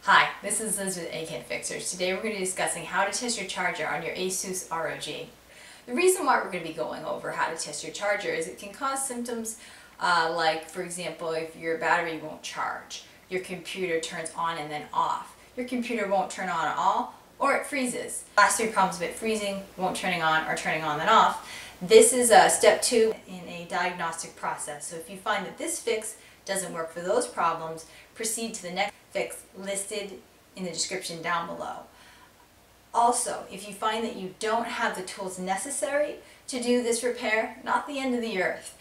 Hi, this is Liz with Egghead Fixers. Today we're going to be discussing how to test your charger on your Asus ROG. The reason why we're going to be going over how to test your charger is it can cause symptoms like, for example, if your battery won't charge, your computer turns on and then off, your computer won't turn on at all, or it freezes. Last three problems of it freezing, won't turning on, or turning on then off. This is step 2 in a diagnostic process. So if you find that this fix doesn't work for those problems, proceed to the next fix listed in the description down below. Also, if you find that you don't have the tools necessary to do this repair, not the end of the earth.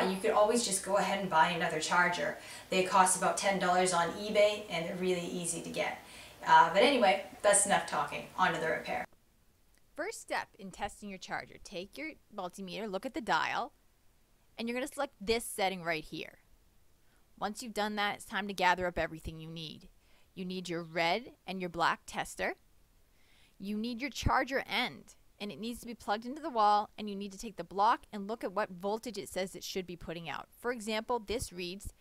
You could always just go ahead and buy another charger. They cost about $10 on eBay and they're really easy to get. But anyway, that's enough talking. On to the repair. First step in testing your charger, take your multimeter, look at the dial, and you're going to select this setting right here. Once you've done that, it's time to gather up everything you need. You need your red and your black tester. You need your charger end, and it needs to be plugged into the wall, and you need to take the block and look at what voltage it says it should be putting out. For example, this reads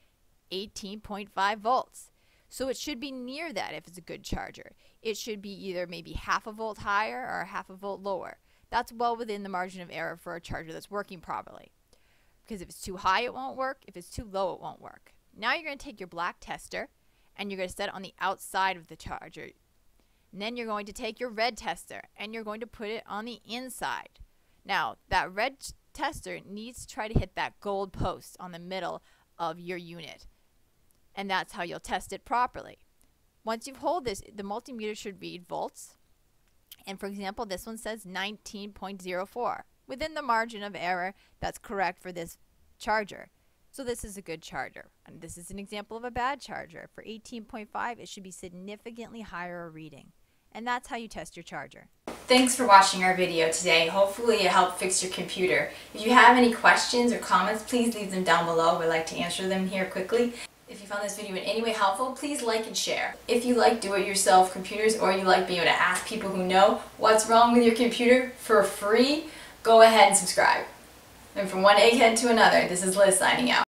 18.5 volts. So it should be near that if it's a good charger. It should be either maybe half a volt higher or half a volt lower. That's well within the margin of error for a charger that's working properly. Because if it's too high, it won't work. If it's too low, it won't work. Now you're going to take your black tester and you're going to set it on the outside of the charger. And then you're going to take your red tester and you're going to put it on the inside. Now that red tester needs to try to hit that gold post on the middle of your unit. And that's how you'll test it properly. Once you hold this, the multimeter should read volts. And for example, this one says 19.04. Within the margin of error, that's correct for this charger. So this is a good charger. And this is an example of a bad charger. For 18.5, it should be significantly higher reading. And that's how you test your charger. Thanks for watching our video today. Hopefully it helped fix your computer. If you have any questions or comments, please leave them down below. We'd like to answer them here quickly. If you found this video in any way helpful, please like and share. If you like do-it-yourself computers or you like being able to ask people who know what's wrong with your computer for free, go ahead and subscribe. And from one egghead to another, this is Liz signing out.